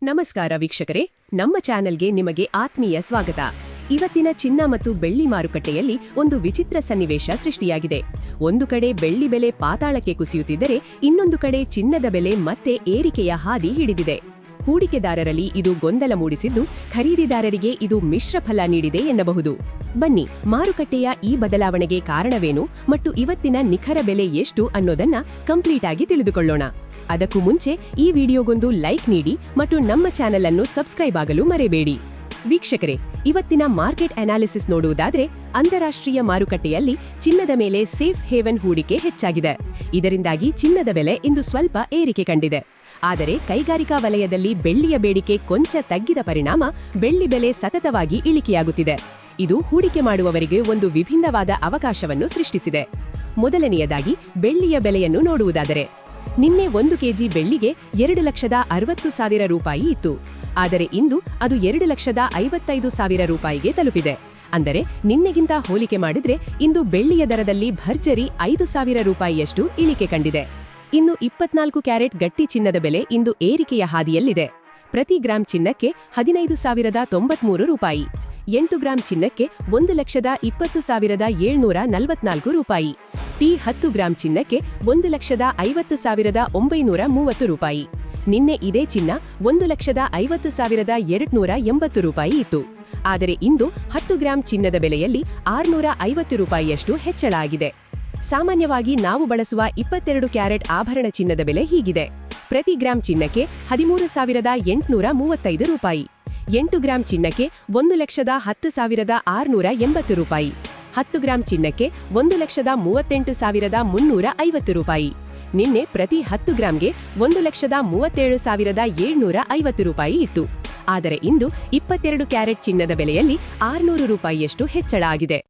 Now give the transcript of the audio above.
ನಮಸ್ಕಾರ ವೀಕ್ಷಕರೇ, ನಮ್ಮ ಚಾನೆಲ್ಗೆ ನಿಮಗೆ ಆತ್ಮೀಯ ಸ್ವಾಗತ. ಇವತ್ತಿನ ಚಿನ್ನ ಮತ್ತು ಬೆಳ್ಳಿ ಮಾರುಕಟ್ಟೆಯಲ್ಲಿ ಒಂದು ವಿಚಿತ್ರ ಸನ್ನಿವೇಶ ಸೃಷ್ಟಿಯಾಗಿದೆ. ಒಂದು ಕಡೆ ಬೆಳ್ಳಿ ಬೆಲೆ ಪಾತಾಳಕ್ಕೆ ಕುಸಿಯುತ್ತಿದ್ದರೆ, ಇನ್ನೊಂದು ಕಡೆ ಚಿನ್ನದ ಬೆಲೆ ಮತ್ತೆ ಏರಿಕೆಯ ಹಾದಿ ಹಿಡಿದಿದೆ. ಹೂಡಿಕೆದಾರರಲ್ಲಿ ಇದು ಗೊಂದಲ ಮೂಡಿಸಿದ್ದು, ಖರೀದಿದಾರರಿಗೆ ಇದು ಮಿಶ್ರ ಫಲ ನೀಡಿದೆ ಎನ್ನಬಹುದು. ಬನ್ನಿ, ಮಾರುಕಟ್ಟೆಯ ಈ ಬದಲಾವಣೆಗೆ ಕಾರಣವೇನು ಮತ್ತು ಇವತ್ತಿನ ನಿಖರ ಬೆಲೆ ಎಷ್ಟು ಅನ್ನೋದನ್ನ ಕಂಪ್ಲೀಟ್ ಆಗಿ ತಿಳಿದುಕೊಳ್ಳೋಣ. ಅದಕ್ಕೂ ಮುಂಚೆ ಈ ವಿಡಿಯೋಗೊಂದು ಲೈಕ್ ನೀಡಿ ಮತ್ತು ನಮ್ಮ ಚಾನೆಲ್ ಅನ್ನು ಸಬ್ಸ್ಕ್ರೈಬ್ ಆಗಲು ಮರೆಯಬೇಡಿ. ವೀಕ್ಷಕರೇ, ಇವತ್ತಿನ ಮಾರ್ಕೆಟ್ ಅನಾಲಿಸಿಸ್ ನೋಡುವುದಾದ್ರೆ, ಅಂತಾರಾಷ್ಟ್ರೀಯ ಮಾರುಕಟ್ಟೆಯಲ್ಲಿ ಚಿನ್ನದ ಮೇಲೆ ಸೇಫ್ ಹೇವನ್ ಹೂಡಿಕೆ ಹೆಚ್ಚಾಗಿದೆ. ಇದರಿಂದಾಗಿ ಚಿನ್ನದ ಬೆಲೆ ಇಂದು ಸ್ವಲ್ಪ ಏರಿಕೆ ಕಂಡಿದೆ. ಆದರೆ ಕೈಗಾರಿಕಾ ವಲಯದಲ್ಲಿ ಬೆಳ್ಳಿಯ ಬೇಡಿಕೆ ಕೊಂಚ ತಗ್ಗಿದ ಪರಿಣಾಮ ಬೆಳ್ಳಿ ಬೆಲೆ ಸತತವಾಗಿ ಇಳಿಕೆಯಾಗುತ್ತಿದೆ. ಇದು ಹೂಡಿಕೆ ಮಾಡುವವರಿಗೆ ಒಂದು ವಿಭಿನ್ನವಾದ ಅವಕಾಶವನ್ನು ಸೃಷ್ಟಿಸಿದೆ. ಮೊದಲನೆಯದಾಗಿ ಬೆಳ್ಳಿಯ ಬೆಲೆಯನ್ನು ನೋಡುವುದಾದರೆ, ನಿನ್ನೆ 1 ಕೆಜಿ ಬೆಳ್ಳಿಗೆ 2,60,000 ರೂಪಾಯಿ ಇತ್ತು. ಆದರೆ ಇಂದು ಅದು 2,55,000 ರೂಪಾಯಿಗೆ ತಲುಪಿದೆ. ಅಂದರೆ ನಿನ್ನೆಗಿಂತ ಹೋಲಿಕೆ ಮಾಡಿದ್ರೆ ಇಂದು ಬೆಳ್ಳಿಯ ದರದಲ್ಲಿ ಭರ್ಜರಿ 5,000 ರೂಪಾಯಿಯಷ್ಟು ಇಳಿಕೆ ಕಂಡಿದೆ. ಇನ್ನು 24 ಕ್ಯಾರೆಟ್ ಗಟ್ಟಿ ಚಿನ್ನದ ಬೆಲೆ ಇಂದು ಏರಿಕೆಯ ಹಾದಿಯಲ್ಲಿದೆ. ಪ್ರತಿ ಗ್ರಾಂ ಚಿನ್ನಕ್ಕೆ 15,093 ರೂಪಾಯಿ, 8 ಗ್ರಾಂ ಚಿನ್ನಕ್ಕೆ 1,20,744 ರೂಪಾಯಿ, T10 ಗ್ರಾಂ ಚಿನ್ನಕ್ಕೆ 1,50,930 ರೂಪಾಯಿ. ನಿನ್ನೆ ಇದೇ ಚಿನ್ನ 1,50,280 ರೂಪಾಯಿ ಇತ್ತು. ಆದರೆ ಇಂದು 10 ಗ್ರಾಂ ಚಿನ್ನದ ಬೆಲೆಯಲ್ಲಿ 650 ರೂಪಾಯಿಯಷ್ಟು ಹೆಚ್ಚಳ ಆಗಿದೆ. ಸಾಮಾನ್ಯವಾಗಿ ನಾವು ಬಳಸುವ 22 ಕ್ಯಾರೆಟ್ ಆಭರಣ ಚಿನ್ನದ ಬೆಲೆ ಹೀಗಿದೆ. ಪ್ರತಿ ಗ್ರಾಂ ಚಿನ್ನಕ್ಕೆ 13,835 ರೂಪಾಯಿ, 8 ಗ್ರಾಂ ಚಿನ್ನಕ್ಕೆ 1,10,680 ರೂಪಾಯಿ, 10 ಗ್ರಾಂ ಚಿನ್ನಕ್ಕೆ 1,38,350 ರೂಪಾಯಿ. ನಿನ್ನೆ ಪ್ರತಿ 10 ಗ್ರಾಂಗೆ 1,37,750 ರೂಪಾಯಿ ಇತ್ತು. ಆದರೆ ಇಂದು 22 ಕ್ಯಾರೆಟ್ ಚಿನ್ನದ ಬೆಲೆಯಲ್ಲಿ 600 ರೂಪಾಯಿಯಷ್ಟು ಹೆಚ್ಚಳ ಆಗಿದೆ.